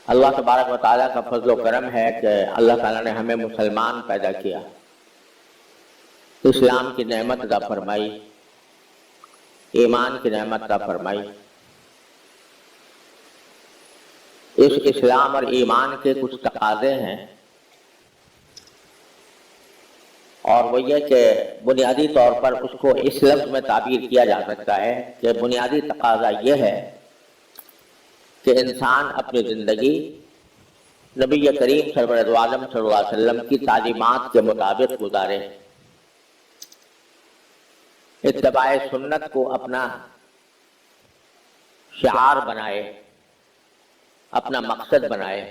اللہ تبارک و تعالیٰ کا فضل و کرم ہے کہ اللہ تعالیٰ نے ہمیں مسلمان پیدا کیا، اسلام کی نعمت عطا فرمائی، ایمان کی نعمت عطا فرمائی۔ اس اسلام اور ایمان کے کچھ تقاضے ہیں، اور وہ یہ کہ بنیادی طور پر اس کو اس لفظ میں تعبیر کیا جا سکتا ہے کہ بنیادی تقاضا یہ ہے کہ انسان اپنی زندگی نبی کریم سرور عالم صلی اللہ علیہ وسلم کی تعلیمات کے مطابق گزارے، اتباع سنت کو اپنا شعار بنائے، اپنا مقصد بنائے،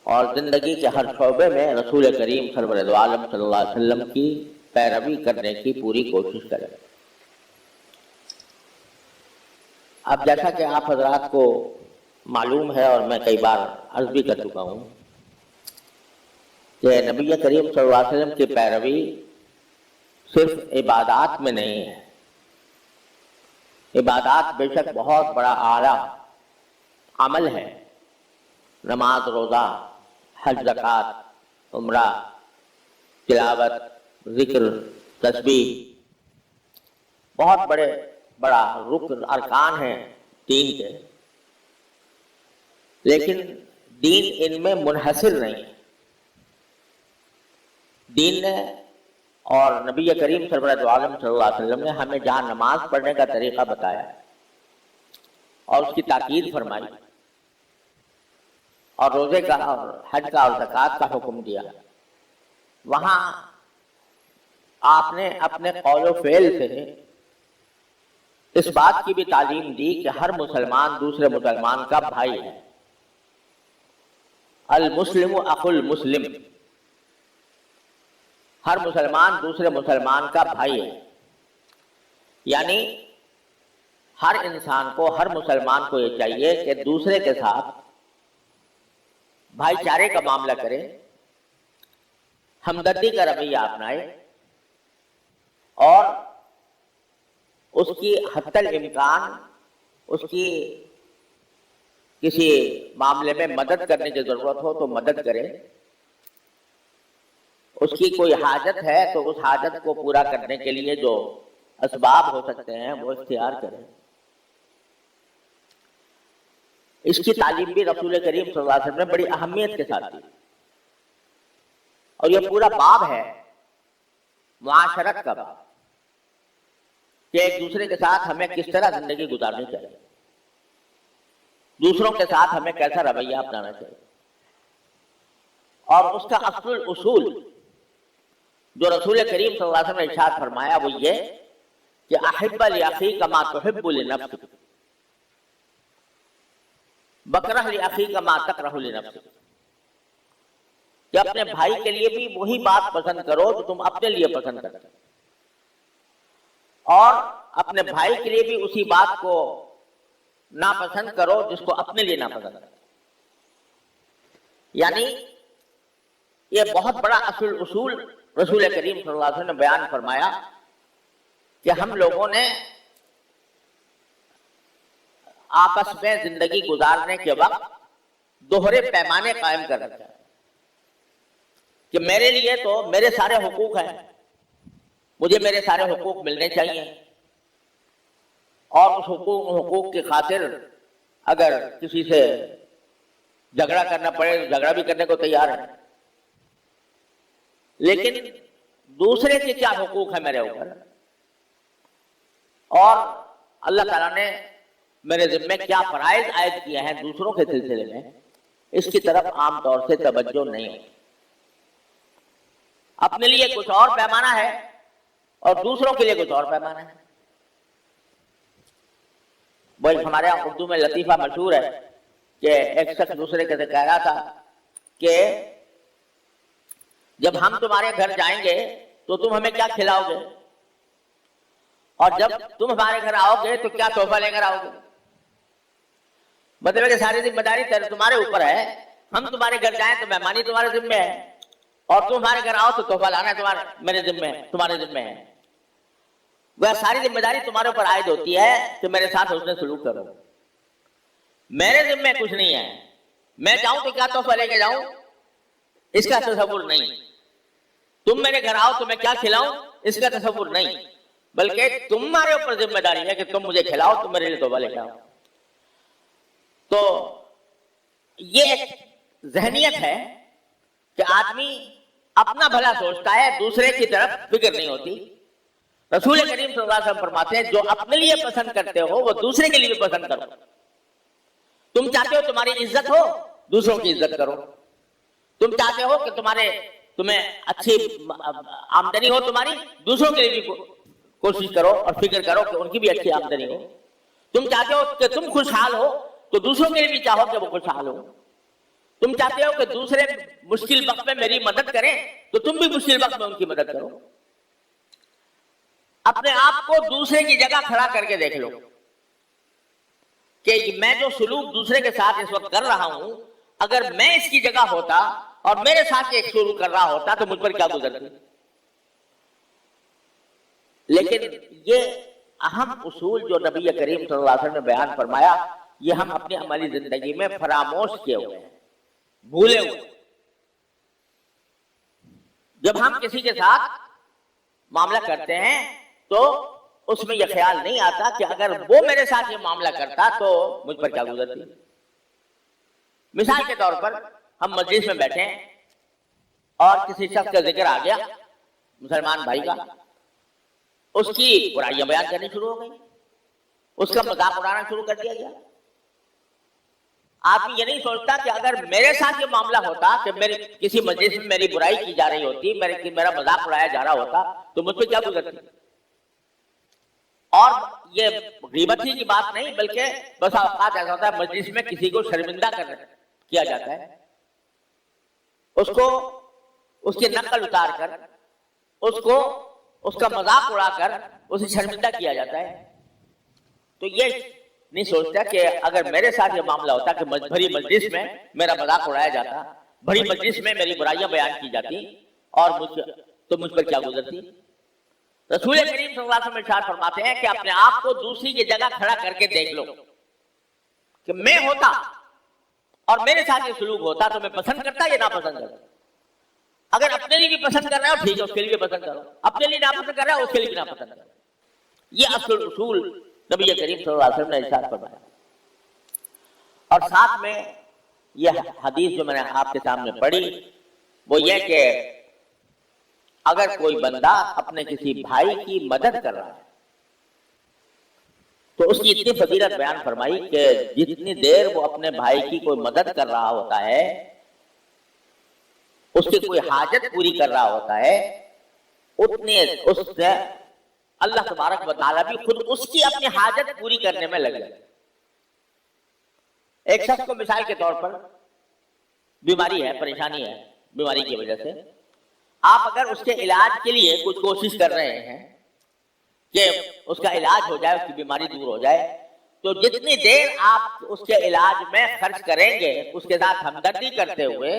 اور زندگی کے ہر شعبے میں رسول کریم سرور عالم صلی اللہ علیہ وسلم کی پیروی کرنے کی پوری کوشش کرے۔ اب جیسا کہ آپ حضرات کو معلوم ہے اور میں کئی بار عرض بھی کر چکا ہوں کہ نبی کریم صلی اللہ علیہ وسلم کی پیروی صرف عبادات میں نہیں ہے۔ عبادات بے شک بہت بڑا اعلیٰ عمل ہے، نماز، روزہ، حج، زکوٰۃ، عمرہ، تلاوت، ذکر، تسبیح، بہت بڑا رکن ارکان ہیں دین کے، لیکن دین ان میں منحصر نہیں ہے۔ دین نے اور نبی کریم سرور عالم صلی اللہ علیہ وسلم نے ہمیں جہاں نماز پڑھنے کا طریقہ بتایا اور اس کی تاکید فرمائی، اور روزے کا اور حج کا اور زکوٰۃ کا حکم دیا، وہاں آپ نے اپنے قول و فعل سے اس بات کی بھی تعلیم دی کہ ہر مسلمان دوسرے مسلمان کا بھائی ہے۔ المسلم اخو المسلم، ہر مسلمان دوسرے مسلمان کا بھائی ہے، یعنی ہر انسان کو، ہر مسلمان کو یہ چاہیے کہ دوسرے کے ساتھ بھائی چارے کا معاملہ کرے، ہمدردی کا رویہ اپنائے، اور اس کی حتی الامکان اس کی کسی معاملے میں مدد کرنے کی ضرورت ہو تو مدد کرے، اس کی کوئی حاجت ہے تو اس حاجت کو پورا کرنے کے لیے جو اسباب ہو سکتے ہیں وہ اختیار کرے۔ اس کی تعلیم بھی رسول کریم صلی اللہ علیہ وسلم نے بڑی اہمیت کے ساتھ دی، اور یہ پورا باب ہے معاشرت کا باب، کہ ایک دوسرے کے ساتھ ہمیں کس طرح زندگی گزارنی چاہیے، دوسروں کے ساتھ ہمیں کیسا رویہ اپنانا چاہیے، اور اس کا اصل اصول جو رسول کریم صلی اللہ علیہ وسلم نے ارشاد فرمایا وہ یہ کہ احب لاخیک ما تحب لنفسک، بکرہ لاخیک ما تکرہ لنفسک، کہ اپنے بھائی کے لیے بھی وہی بات پسند کرو جو تم اپنے لیے پسند کرتے، اور اپنے بھائی کے لیے بھی اسی بات کو ناپسند کرو جس کو اپنے لیے ناپسند کرو۔ یعنی یہ بہت بڑا اصول رسول کریم صلی اللہ علیہ وسلم نے بیان فرمایا کہ ہم لوگوں نے آپس میں زندگی گزارنے کے وقت دوہرے پیمانے قائم کر رکھے ہیں کہ میرے لیے تو میرے سارے حقوق ہیں، مجھے میرے سارے حقوق ملنے چاہیے، اور اس حقوق کی خاطر اگر کسی سے جھگڑا کرنا پڑے تو جھگڑا بھی کرنے کو تیار ہے، لیکن دوسرے کے کیا حقوق ہے میرے اوپر، اور اللہ تعالیٰ نے میرے ذمے کیا فرائض عائد کیے ہیں دوسروں کے سلسلے میں، اس کی طرف عام طور سے توجہ نہیں ہوتی۔ اپنے لیے کچھ اور پیمانہ ہے اور دوسروں کے لیے کچھ اور پیمانہ ہے۔ وہی ہمارے یہاں اردو میں لطیفہ مشہور ہے کہ ایک شخص دوسرے کے سے کہہ رہا تھا کہ جب ہم تمہارے گھر جائیں گے تو تم ہمیں کیا کھلاؤ گے، اور جب تم ہمارے گھر آؤ گے تو کیا تحفہ لے کر آؤ گے؟ مطلب کہ ساری ذمہ داری تمہارے اوپر ہے، ہم تمہارے گھر جائیں تو مہمانی تمہارے ذمہ ہے، اور تم ہمارے گھر آؤ تو تحفہ لانا میرے ذمہ ہے، تمہارے ذمہ ہے۔ وہ ساری ذمہ داری تمہارے اوپر عائد ہوتی ہے کہ میرے ساتھ حسن سلوک کرو، میرے ذمہ کچھ نہیں ہے میں جاؤں تو کیا تحفہ لے کے جاؤں اس کا تصور نہیں، تم میرے گھر آؤ تو میں کیا کھلاؤں اس کا تصور نہیں، بلکہ تمہارے اوپر ذمہ داری ہے کہ تم مجھے کھلاؤ، تم میرے لیے تحفہ لے کے آؤ۔ تو یہ ایک ذہنیت ہے کہ آدمی اپنا بھلا سوچتا ہے، دوسرے کی طرف فکر نہیں ہوتی۔ رسول کریم صلی اللہ علیہ وسلم فرماتے ہیں جو اپنے لیے پسند کرتے ہو وہ دوسرے کے لیے بھی پسند کرو۔ تم چاہتے ہو تمہاری عزت ہو، دوسروں کی عزت کرو۔ تم چاہتے ہو کہ تمہیں اچھی آمدنی ہو تمہاری، دوسروں کے لیے بھی کوشش کرو اور فکر کرو کہ ان کی بھی اچھی آمدنی ہو۔ تم چاہتے ہو کہ تم خوشحال ہو تو دوسروں کے لیے بھی چاہو کہ وہ خوشحال ہو۔ تم چاہتے ہو کہ دوسرے مشکل وقت میں میری مدد کریں تو تم بھی مشکل وقت میں ان کی مدد کرو۔ اپنے آپ کو دوسرے کی جگہ کھڑا کر کے دیکھ لو کہ میں جو سلوک دوسرے کے ساتھ اس وقت کر رہا ہوں، اگر میں اس کی جگہ ہوتا اور میرے ساتھ ایک سلوک کر رہا ہوتا تو مجھ پر کیا گزرتی۔ لیکن یہ اہم اصول جو نبی کریم صلی اللہ علیہ وسلم نے بیان فرمایا، یہ ہم اپنی عملی زندگی میں فراموش کیے ہوئے ہیں، بھولے ہوئے۔ جب ہم کسی کے ساتھ معاملہ کرتے ہیں تو اس میں یہ خیال نہیں آتا کہ اگر وہ میرے ساتھ یہ معاملہ کرتا تو مجھ پر کیا گزرتی۔ مثال کے طور پر ہم مجلس میں بیٹھے ہیں اور کسی شخص کا ذکر آ گیا مسلمان بھائی کا، اس کی برائیاں بیان کرنی شروع ہو گئی، اس کا مذاق اڑانا شروع کر دیا گیا۔ آدمی یہ نہیں سوچتا کہ اگر میرے ساتھ یہ معاملہ ہوتا کہ کسی مجلس میں میری برائی کی جا رہی ہوتی، میرا مذاق اڑایا جا رہا ہوتا تو مجھ پہ کیا گزرتی۔ اور یہ غیبت ہی کی بات نہیں بلکہ بس اوقات ایسا ہوتا ہے مجلس میں کسی کو شرمندہ کیا جاتا ہے، اس کی نقل اتار کر اس کا مذاق اڑا کر اسے شرمندہ کیا جاتا ہے۔ تو یہ نہیں سوچتا کہ اگر میرے ساتھ یہ معاملہ ہوتا کہ بھری مجلس میں میرا مذاق اڑایا جاتا، بھری مجلس میں میری برائیاں بیان کی جاتی اور مجھ پر کیا گزرتی۔ رسول کریم صلی اللہ علیہ وسلم ارشاد فرماتے ہیں کہ اپنے آپ کو دوسری کی جگہ کھڑا کر کے دیکھ لو کہ میں ہوتا اور میرے ساتھ یہ سلوک ہوتا تو میں پسند کرتا یا ناپسند کرتا۔ اگر اپنے لیے بھی پسند کر رہا ہو ٹھیک ہے، اس کے لیے بھی پسند کرو، اپنے لیے ناپسند کر رہا ہے اس کے لیے بھی ناپسند کرو۔ یہ اصل اصول نبی کریم صلی اللہ علیہ وسلم نے ارشاد فرمایا۔ اور ساتھ میں یہ حدیث جو میں نے آپ کے سامنے پڑھی وہ یہ کہ اگر کوئی بندہ اپنے کسی بھائی کی مدد کر رہا ہے تو اس کی اتنی فضیلت بیان فرمائی کہ جتنی دیر وہ اپنے بھائی کی کوئی مدد کر رہا ہوتا ہے، اس کی کوئی حاجت پوری کر رہا ہوتا ہے، اتنے اس سے اللہ تبارک و تعالیٰ بھی خود اس کی اپنی حاجت پوری کرنے میں لگ جائے۔ ایک شخص کو مثال کے طور پر بیماری ہے، پریشانی ہے، بیماری کی وجہ سے آپ اگر اس کے علاج کے لیے کچھ کوشش کر رہے ہیں کہ اس کا علاج ہو جائے، اس کی بیماری دور ہو جائے، تو جتنی دیر آپ اس کے علاج میں خرچ کریں گے اس کے ساتھ ہمدردی کرتے ہوئے،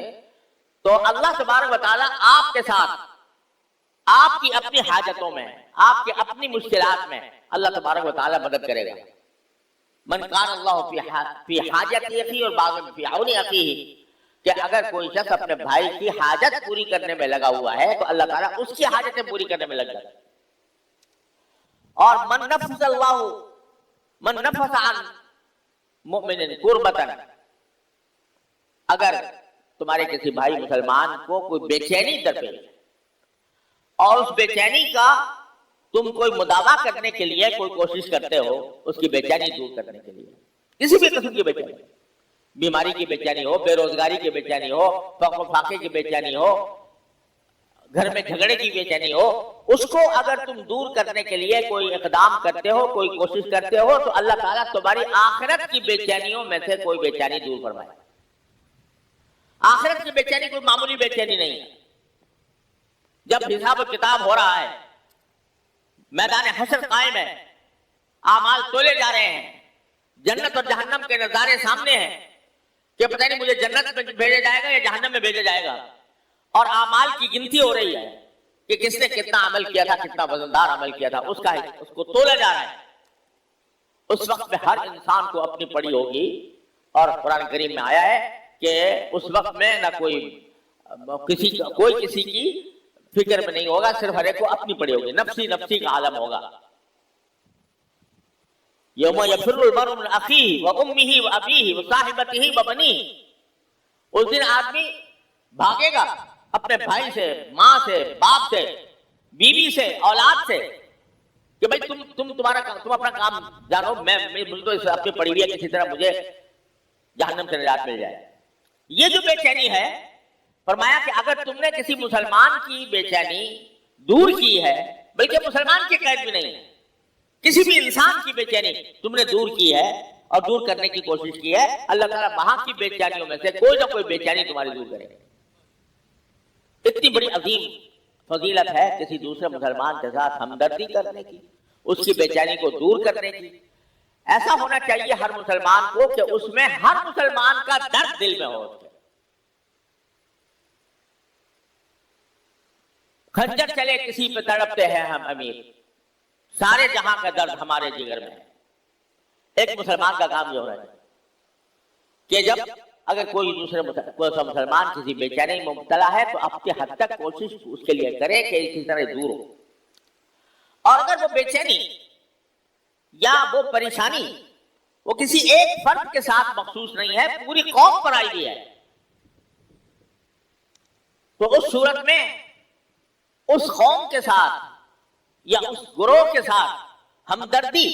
تو اللہ تبارک و تعالیٰ آپ کے ساتھ آپ کی اپنی حاجتوں میں، آپ کی اپنی مشکلات میں اللہ تبارک و تعالیٰ مدد کرے گا۔ من کان اللہ فی حاجت اخیہ اور بعض فی عون اخیہ، کہ اگر کوئی شخص اپنے بھائی کی حاجت پوری کرنے میں لگا ہوا ہے تو اللہ تعالیٰ اس کی حاجتیں پوری کرنے میں لگ جاتا ہے۔ اور من نفس عن مؤمن کربۃ، اگر تمہارے کسی بھائی مسلمان کو کوئی بے چینی درپیش اور اس بے چینی کا تم کوئی مداوع کرنے کے لیے کوئی کوشش کرتے ہو، اس کی بے چینی دور کرنے کے لیے، کسی بھی قسم کی بے چینی، بیماری کی بے چینی ہو، بے روزگاری کی بے چینی ہو، فقر و فاقے کی بے چینی ہو، گھر میں جھگڑے کی بے چینی ہو، اس کو اگر تم دور کرنے کے لیے کوئی اقدام کرتے ہو، کوئی کوشش کرتے ہو، تو اللہ تعالیٰ تمہاری آخرت کی بے چینیوں میں سے کوئی بے چینی دور فرمائے۔ آخرت کی بے چینی کوئی معمولی بے چینی نہیں ہے۔ جب حساب و کتاب ہو رہا ہے، میدان حشر قائم ہے، اعمال تولے جا رہے ہیں، جنت اور جہنم کے نظارے سامنے ہیں کہ پتہ نہیں مجھے جنت میں بھیجا جائے گا یا جہنم میں بھیجا جائے گا، اور اعمال کی گنتی ہو رہی ہے کہ کس نے کتنا عمل کیا تھا، کتنا وزندار عمل کیا تھا، اس کو تولا جا رہا ہے۔ اس وقت میں ہر انسان کو اپنی پڑی ہوگی، اور قرآن کریم میں آیا ہے کہ اس وقت میں نہ کوئی کسی کی فکر میں نہیں ہوگا، صرف ہر ایک کو اپنی پڑی ہوگی، نفسی نفسی کا عالم ہوگا. یوم یفر المرء من اخیہ وامہ وابیہ وصاحبتہ وبنیہ، اس دن آدمی بھاگے گا اپنے بھائی سے، ماں سے، باپ سے، بیوی سے، اولاد سے، کہ بھائی تم اپنا کام جانو، میں تو اس اپنی پڑی ہوئی ہے، کسی طرح مجھے جہنم سے نجات مل جائے. یہ جو بے چینی ہے، فرمایا کہ اگر تم نے کسی مسلمان کی بے چینی دور کی ہے، بلکہ مسلمان کی قید بھی نہیں ہے، کسی بھی انسان کی بے چینی تم نے دور کی ہے اور دور کرنے کی کوشش کی ہے، اللہ تعالیٰ وہاں کی بے چینیوں میں سے کوئی نہ کوئی بے چینی تمہاری دور کرے. اتنی بڑی عظیم فضیلت ہے کسی دوسرے مسلمان کے ساتھ ہمدردی کرنے کی، اس کی بے چینی کو دور کرنے کی. ایسا ہونا چاہیے ہر مسلمان کو کہ اس میں ہر مسلمان کا درد دل میں ہو. خنجر چلے کسی پہ تڑپتے ہیں ہم امیر، سارے جہاں کا درد ہمارے جگر میں ہے. ایک مسلمان کا کام یہ ہونا چاہیے کہ جب اگر کوئی مسلمان کسی بے چینی میں مبتلا ہے تو اپنی حد تک کوشش اس کے لیے کرے کہ اسی طرح دور ہو. اور اگر وہ بے چینی یا وہ پریشانی وہ کسی ایک فرد کے ساتھ مخصوص نہیں ہے، پوری قوم پر آئی ہوئی ہے، تو اس صورت میں اس قوم کے ساتھ یا اس گروہ کے ساتھ ہمدردی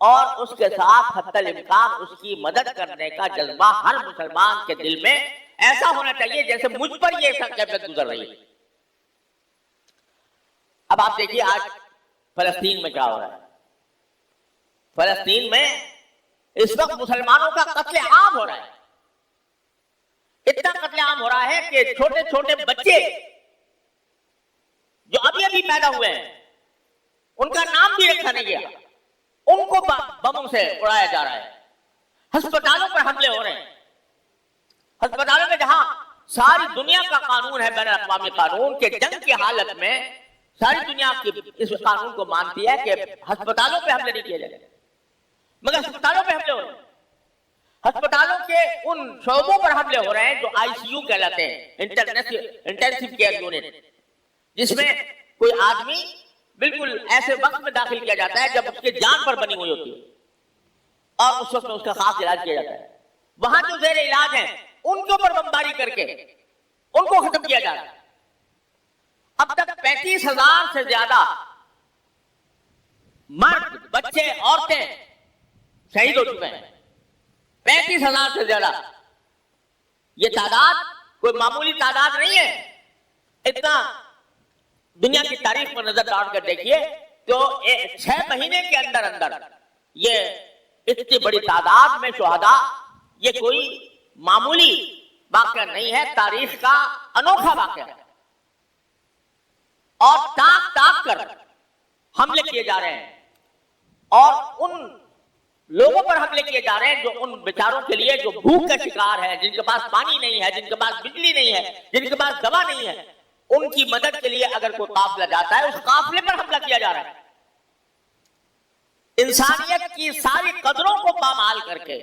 اور اس کے ساتھ حتی الامکان اس کی مدد کرنے کا جذبہ ہر مسلمان کے دل میں ایسا ہونا چاہیے جیسے مجھ پر یہ کیفیت گزر رہی ہے. اب آپ دیکھیے آج فلسطین میں کیا ہو رہا ہے. فلسطین میں اس وقت مسلمانوں کا قتل عام ہو رہا ہے. اتنا قتل عام ہو رہا ہے کہ چھوٹے چھوٹے بچے جو ابھی ابھی پیدا ہوئے ہیں، ان کا نام بھی رکھا نہیں گیا، ان کو بموں سے اڑایا جا رہا ہے. ہسپتالوں پر حملے ہو رہے ہیں. ہسپتالوں میں جہاں ساری دنیا کا قانون ہے، بین الاقوامی قانون، کہ جنگ کی حالت میں ساری دنیا اس قانون کو مانتی ہے کہ ہسپتالوں پہ حملے نہیں کیے جائیں، مگر ہسپتالوں پہ حملے ہو رہے ہیں. ہسپتالوں کے ان شعبوں پر حملے ہو رہے ہیں جو آئی سی یو کہلاتے ہیں، انٹینسیو کیئر یونٹ، جس میں کوئی آدمی بالکل ایسے وقت میں داخل کیا جاتا ہے جب اس کے جان پر بنی ہوئی ہوتی ہے، اور اس وقت میں اس کا خاص علاج کیا جاتا ہے. وہاں جو زیر علاج ہیں ان کے اوپر بمباری کر کے ان کو ختم کیا جا رہا ہے. اب تک 35,000 سے زیادہ مرد، بچے، عورتیں شہید ہو چکے ہیں. 35,000 سے زیادہ. یہ تعداد کوئی معمولی تعداد نہیں ہے. اتنا دنیا کی تاریخ پر نظر ڈال کر دیکھیے تو 6 مہینے کے اندر یہ اتنی بڑی تعداد میں شہداء، یہ کوئی معمولی واقعہ نہیں ہے، تاریخ کا انوکھا واقعہ ہے. اور ٹاک ٹاک کر حملے کیے جا رہے ہیں، اور ان لوگوں پر حملے کیے جا رہے ہیں جو ان بیچاروں کے لیے جو بھوک کا شکار ہے، جن کے پاس پانی نہیں ہے، جن کے پاس بجلی نہیں ہے، جن کے پاس دوا نہیں ہے. ان کی مدد کے لیے اگر کوئی قافلہ جاتا ہے، اس قافلے پر حملہ کیا جا رہا ہے. انسانیت کی ساری قدروں کو پامال کر کے،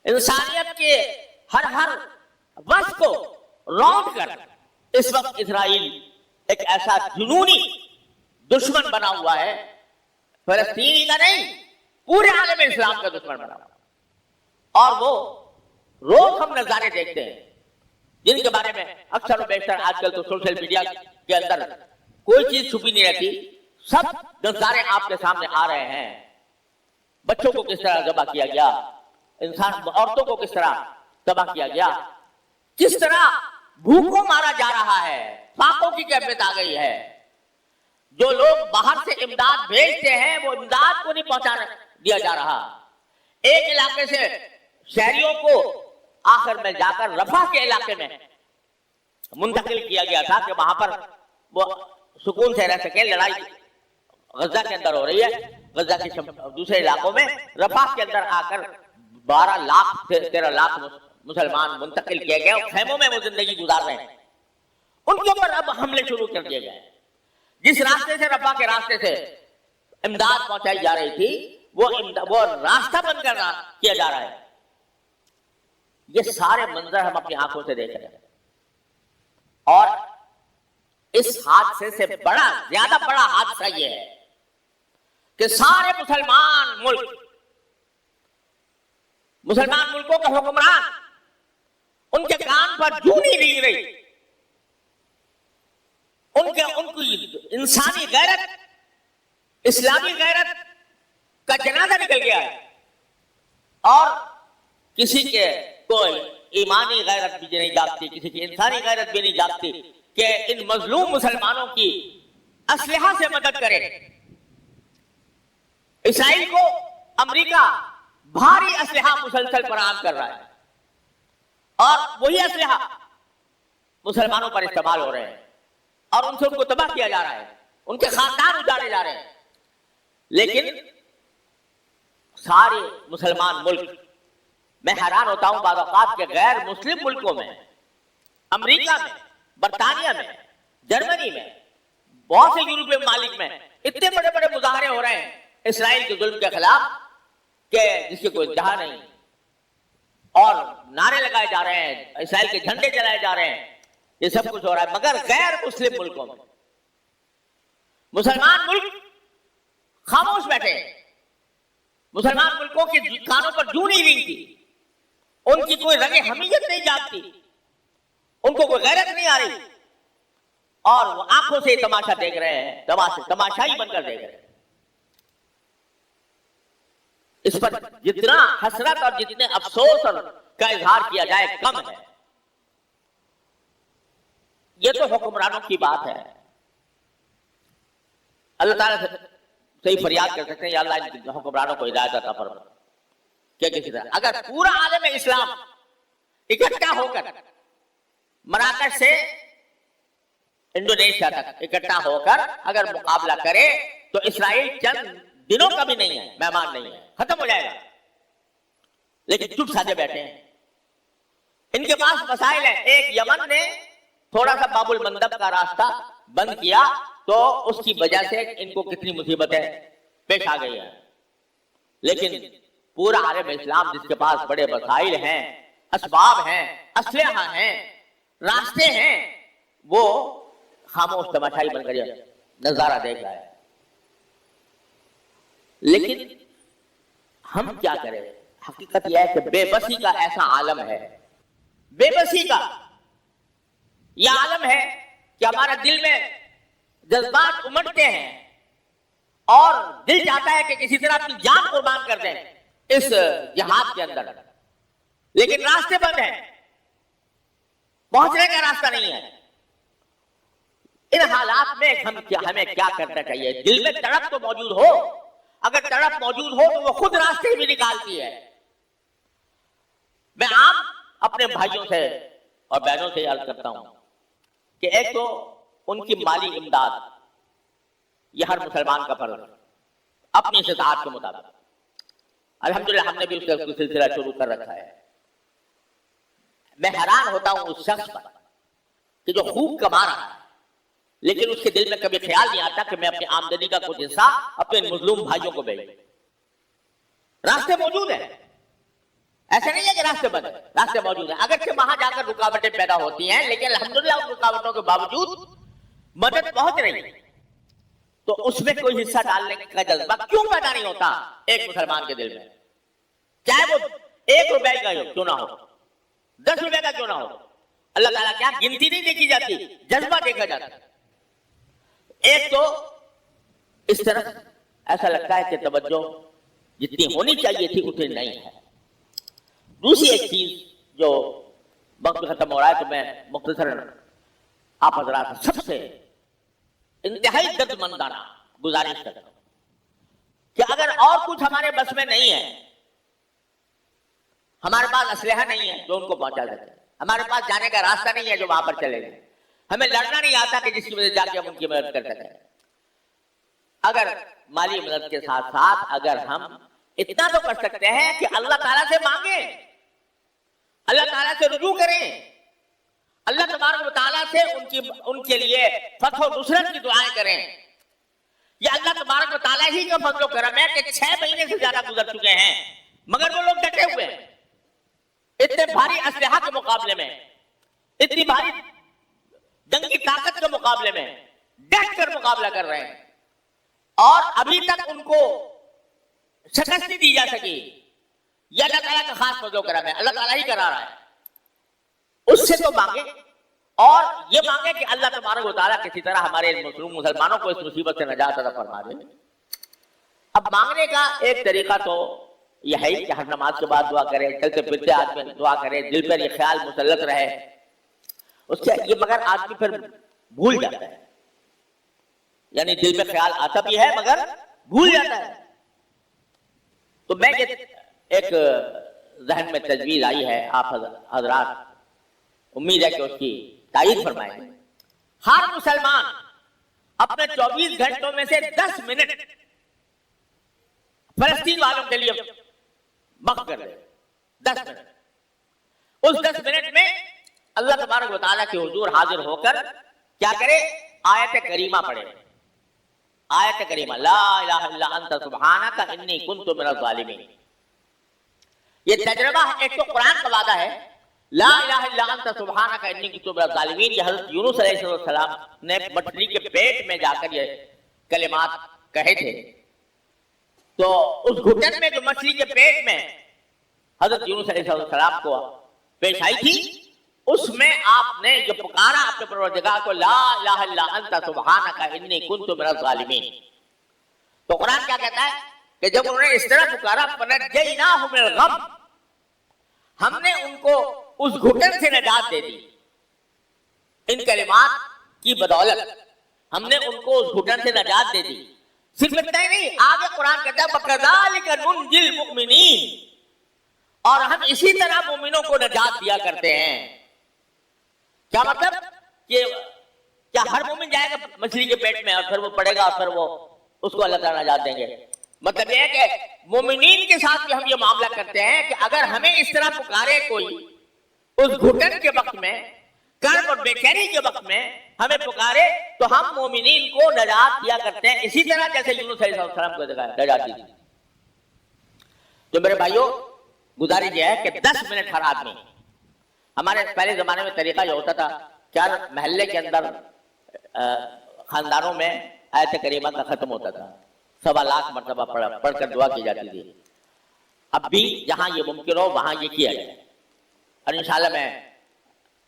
انسانیت کے ہر وصف کو روند کر اس وقت اسرائیل ایک ایسا جنونی دشمن بنا ہوا ہے، فلسطینی کا نہیں، پورے عالم اسلام کا دشمن بنا ہوا. اور وہ روز ہم نظارے دیکھتے ہیں جن کے بارے میں اکثر و بیشتر آج کل تو سوشل میڈیا کے اندر کوئی چیز چھپی نہیں رہتی، سب نظارے آپ کے سامنے آ رہے ہیں. بچوں کو کس طرح ذبح کیا گیا، عورتوں کو کس طرح تباہ کیا گیا، کس طرح بھوکوں مارا جا رہا ہے، فاقوں کی کیفیت آ گئی ہے. جو لوگ باہر سے امداد بھیجتے ہیں وہ امداد کو نہیں پہنچا دیا جا رہا. ایک علاقے سے شہریوں کو آخر میں جا کر رفح کے علاقے میں منتقل کیا گیا تھا کہ وہاں پر وہ سکون سے رہ سکے. لڑائی غزہ کے اندر ہو رہی ہے، غزہ کے دوسرے علاقوں میں رفح کے اندر آ کر 12 لاکھ سے 13 لاکھ مسلمان منتقل کیے گئے اور خیموں میں وہ زندگی گزار رہے ہیں. ان کے اوپر اب حملے شروع کر دیے گئے. جس راستے سے رفح کے راستے سے امداد پہنچائی جا رہی تھی وہ راستہ بند کیا جا رہا ہے. یہ سارے منظر ہم اپنی آنکھوں سے دیکھ رہے ہیں، اور اس حادثے سے زیادہ بڑا حادثہ یہ ہے کہ سارے مسلمان ملکوں کا حکمران ان کے کان پر جوں نہیں رنگ رہی، ان کی انسانی غیرت، اسلامی غیرت کا جنازہ نکل گیا ہے، اور کسی کے کوئی ایمانی غیرت بھی نہیں جاگتی، کسی کی انسانی غیرت بھی نہیں جاگتی کہ ان مظلوم مسلمانوں کی اسلحہ سے مدد کرے۔ اسرائیل کو امریکہ بھاری اسلحہ مسلسل فراہم کر رہا ہے، اور وہی اسلحہ مسلمانوں پر استعمال ہو رہے ہیں، اور ان سے ان کو تباہ کیا جا رہا ہے، ان کے خاندان اجاڑے جا رہے ہیں۔ لیکن سارے مسلمان ملک، میں حیران ہوتا ہوں بعض اوقات کے غیر مسلم ملکوں میں، امریکہ میں، برطانیہ میں، جرمنی میں، بہت سے یورپی ممالک میں اتنے بڑے بڑے مظاہرے ہو رہے ہیں اسرائیل کے ظلم کے خلاف کہ جس کی کوئی انتہا نہیں، اور نعرے لگائے جا رہے ہیں، اسرائیل کے جھنڈے جلائے جا رہے ہیں، یہ سب کچھ ہو رہا ہے۔ مگر غیر مسلم ملکوں میں مسلمان ملک خاموش بیٹھے، مسلمان ملکوں کے کانوں پر جوں نہیں رینگتی، ان کی کوئی رگ حمیت نہیں جاگتی، ان کو کوئی غیرت نہیں آ رہی، اور وہ آنکھوں سے تماشا دیکھ رہے ہیں، تماشائی بن کر دیکھ رہے ہیں۔ اس پر جتنا حسرت اور جتنے افسوس کا اظہار کیا جائے کم ہے۔ یہ تو حکمرانوں کی بات ہے، اللہ تعالیٰ سے صحیح فریاد کر سکتے ہیں، یا اللہ ان حکمرانوں کو ہدایت عطا فرما کہ کسی طرح اگر پورا عالم اسلام اکٹھا ہو کر مراکش سے انڈونیشیا تک اکٹھا ہو کر اگر مقابلہ کرے تو اسرائیل چند دنوں کا بھی نہیں ہے، مہمان نہیں ہے، ختم ہو جائے گا۔ لیکن چپ سادے بیٹھے ہیں، ان کے پاس مسائل ہیں۔ ایک یمن نے تھوڑا سا باب المندب کا راستہ بند کیا تو اس کی وجہ سے ان کو کتنی مصیبتیں پیش آ گئی ہیں، لیکن پورا عالم اسلام جس کے پاس بڑے وسائل ہیں، اسباب ہیں، اسلحہ ہیں، راستے ہیں، وہ خاموش تماشائی بن کر نظارہ دیکھ رہا ہے۔ لیکن ہم کیا کریں؟ حقیقت یہ ہے کہ بے بسی کا ایسا عالم ہے، بے بسی کا یہ عالم ہے کہ ہمارا دل میں جذبات امڑتے ہیں، اور دل چاہتا ہے کہ کسی طرح اپنی جان قربان کر دیں اس جہاد کے اندر، لیکن راستے بند ہیں، پہنچنے کا راستہ نہیں ہے۔ ان حالات میں ہمیں کیا کرنا چاہیے؟ دل میں تڑپ تو موجود ہو، اگر تڑپ موجود ہو تو وہ خود راستے بھی نکالتی ہے۔ میں عام اپنے بھائیوں سے اور بہنوں سے عرض کرتا ہوں کہ ایک تو ان کی مالی امداد، یہ ہر مسلمان کا فرض ہے اپنی استطاعت کے مطابق۔ الحمدللہ ہم نے بھی اس کا سلسلہ شروع کر رکھا ہے۔ میں حیران ہوتا ہوں اس شخص پر کہ جو خوب کما رہا ہے، لیکن اس کے دل میں کبھی خیال نہیں آتا کہ میں اپنی آمدنی کا کچھ حصہ اپنے مظلوم بھائیوں کو بھیجوں۔ راستے موجود ہیں، ایسا نہیں ہے کہ راستے بند ہیں، راستے موجود ہیں، اگرچہ وہاں جا کر رکاوٹیں پیدا ہوتی ہیں، لیکن الحمدللہ ان رکاوٹوں کے باوجود مدد پہنچ رہی ہے۔ تو اس میں کوئی حصہ ڈالنے کا جذبہ کیوں پیدا نہیں ہوتا ایک مسلمان کے دل میں؟ چاہے وہ 1 روپے کا کیوں نہ ہو، 10 روپے کا کیوں نہ ہو، اللہ تعالیٰ کیا گنتی نہیں دیکھی جاتی، جذبہ دیکھا جاتا ہے۔ ایک تو اس طرح ایسا لگتا ہے کہ توجہ جتنی ہونی چاہیے تھی اتنی نہیں ہے۔ دوسری ایک چیز جو وقت ختم ہو رہا ہے تو میں مختصر آپ حضرات سب سے انتہائی درد مندانہ گزارش کرتا ہوں کہ اگر اور کچھ ہمارے بس میں نہیں ہے، ہمارے پاس اسلحہ نہیں ہے جو ان کو پہنچا سکے، ہمارے پاس جانے کا راستہ نہیں ہے جو وہاں پر چلے گئے، ہمیں لڑنا نہیں آتا کہ جس کی وجہ سے جا کے ہم ان کی مدد کر سکیں، اگر مالی مدد کے ساتھ ساتھ اگر ہم اتنا تو کر سکتے ہیں کہ اللہ تعالیٰ سے مانگیں، اللہ تعالیٰ سے رجوع کریں، اللہ تبارک و تعالیٰ سے ان کے لیے فتح و نصرت کی دعائیں کریں۔ یہ اللہ تبارک و تعالیٰ ہی کا فضل و کرم ہے کہ 6 مہینے سے زیادہ گزر چکے ہیں مگر وہ لوگ ڈٹے ہوئے ہیں۔ اتنے بھاری اسلحہ کے مقابلے میں، اتنی بھاری جنگی طاقت کے مقابلے میں ڈٹ کر مقابلہ کر رہے ہیں، اور ابھی تک ان کو شکست نہیں دی جا سکی. یہ اللہ تعالیٰ کا خاص فضل و کرم ہے، اللہ تعالیٰ ہی کرا رہا ہے. اس سے تو مانگے، اور یہ مانگے کہ اللہ تبارک و تعالیٰ کسی طرح ہمارے مسلمانوں کو اس مصیبت سے نجات عطا فرما دے. اب مانگنے کا ایک طریقہ تو یہ ہے کہ ہر نماز کے بعد دعا کرے، چلتے پھرتے آدمی دعا کرے، دل پر یہ خیال مسلط رہے. اس سے یہ مگر آدمی پھر بھول جاتا ہے، یعنی دل میں خیال آتا بھی ہے مگر بھول جاتا ہے. تو میں یہ ایک ذہن میں تجویز آئی ہے، آپ حضرات امید ہے کہ اس کی تائید فرمائیں. ہر مسلمان اپنے 24 گھنٹوں میں سے 10 منٹ فلسطین والوں کے لیے وقف کر دے. 10 منٹ. اس 10 منٹ میں اللہ تبارک و تعالیٰ کے حضور حاضر ہو کر کیا کرے؟ آیت کریمہ پڑھے. آیت کریمہ لا الہ الا انت سبحانک انی کنت من الظالمین. یہ تجربہ ہے. ایک تو قرآن کا وعدہ ہے لا الہ الا انت سبحانک انی کنت من الظالمین. یہ حضرت یونس علیہ السلام نے مچھلی کے پیٹ میں جا کر یہ کلمات کہے تھے. تو اس گھٹن میں جو مچھلی کے پیٹ میں حضرت یونس علیہ السلام کو پیش آئی تھی، اس میں آپ نے جو پکارا اپنے پروردگار کو لا الہ الا انت سبحانک انی کنت من الظالمین. تو قرآن کیا کہتا ہے کہ جب انہوں نے اس طرح پکارا فنجیناہ من الغم، ہم نے ان کو اس گھٹن سے نجات دے دی. ان کلمات کی بدولت ہم نے ان کو اس گھٹن سے نجات دے دی. صرف اتنا ہی نہیں، آگے قرآن کہتا ہے وَكَذَلِكَ نُنْجِي الْمُؤْمِنِينَ، اور ہم اسی طرح مومنوں کو نجات دیا کرتے ہیں. کیا مطلب؟ کہ کیا ہر مومن جائے گا مچھلی کے پیٹ میں اور پھر وہ پڑے گا اور پھر وہ اس کو اللہ تعالیٰ نجات دیں گے؟ مطلب یہ ہے کہ مومنین کے ساتھ بھی ہم یہ معاملہ کرتے ہیں کہ اگر ہمیں اس طرح پکارے کوئی اس گھٹن کے وقت میں، کرب اور بے چینی کے وقت میں ہمیں پکارے، تو ہم مومنین کو نجات دیا کرتے ہیں اسی طرح جیسے یونس علیہ السلام کو نجات دی. تو میرے بھائیوں، گزارش یہ ہے کہ 10 منٹ ہر آدمی. ہمارے پہلے زمانے میں طریقہ یہ ہوتا تھا کہ ہر محلے کے اندر خاندانوں میں آیت کریمہ کا ختم ہوتا تھا، 1.25 لاکھ مرتبہ پڑھ کر دعا کی جاتی تھی. اب بھی جہاں یہ ممکن ہو وہاں یہ کیا جائے، اور انشاءاللہ میں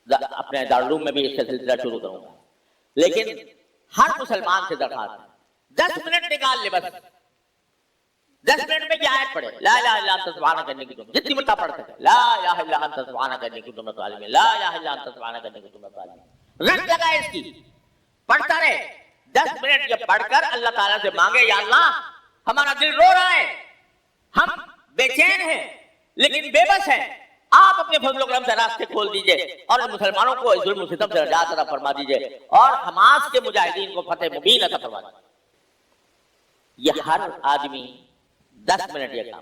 اپنے دارالعلوم میں بھی اس کا سلسلہ شروع کروں گا. لیکن ہر مسلمان سے درخواست ہے 10 منٹ نکال لے، بس 10 منٹ میں یہ آیت پڑھے لا الہ الا انت سبحانک انی کنت، جتنی مرتبہ پڑھ سکے لا الہ الا انت سبحانک انی کنت من الظالمین، لا الہ الا انت سبحانک انی کنت من الظالمین. رٹ لگائے اس کی، پڑھتا رہے. 10 منٹ یہ پڑھ کر اللہ تعالیٰ سے مانگے یا اللہ ہمارا دل رو رہا ہے، ہم بے چین ہیں لیکن بے بس ہیں، آپ اپنے فضل و کرم سے راستے کھول دیجئے اور مسلمانوں کو اس ظلم و ستم سے نجات عطا فرما دیجئے اور حماس کے مجاہدین کو فتح مبین عطا فرما دیجئے. یہ ہر آدمی 10 منٹ یہ کام.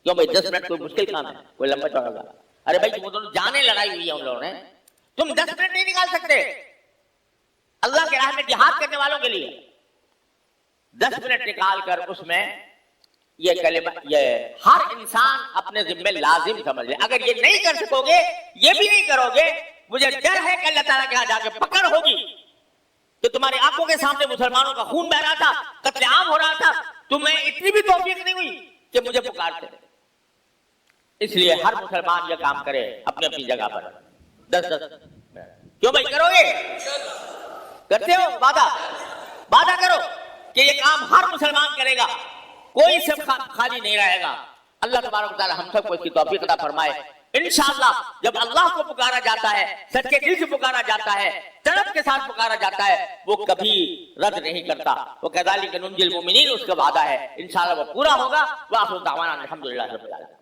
کیوں بھائی 10 منٹ کوئی مشکل کام ہے؟ کوئی لمبا چوڑا گا؟ ارے بھائی تم دونوں جانیں لڑائی ہوئی ہے ان لوگوں نے، تم 10 منٹ نہیں نکال سکتے اللہ کے راہ میں جہاد کرنے والوں کے لیے. 10 منٹ نکال کر اس میں یہ کلمہ یہ ہر انسان اپنے ذمہ لازم سمجھ لے. اگر یہ نہیں کر سکو گے، یہ بھی نہیں کرو گے، مجھے ڈر ہے کہ اللہ تعالیٰ کے ہاں جا کے پکڑ ہوگی کہ تمہاری آنکھوں کے سامنے مسلمانوں کا خون بہ رہا تھا، قتل عام ہو رہا تھا، تمہیں اتنی بھی توفیق نہیں ہوئی کہ مجھے پکارتے. اس لیے ہر مسلمان یہ کام کرے اپنی اپنی جگہ پر 10 کیوں بھائی کرو گے؟ کرتے ہو؟ وعدہ کرو کہ یہ کام ہر مسلمان کرے گا، کوئی سب خالی نہیں رہے گا. اللہ تبارک و تعالی ہم سب کو اس کی توفیق عطا فرمائے. انشاءاللہ جب اللہ کو پکارا جاتا ہے، سچے دل سے پکارا جاتا ہے، طلب کے ساتھ پکارا جاتا ہے، وہ کبھی رد نہیں کرتا. وہ کذالک ننجی المؤمنین اس کا وعدہ ہے، انشاءاللہ وہ پورا ہوگا. وآخر دعوانا الحمدللہ رب العالمین.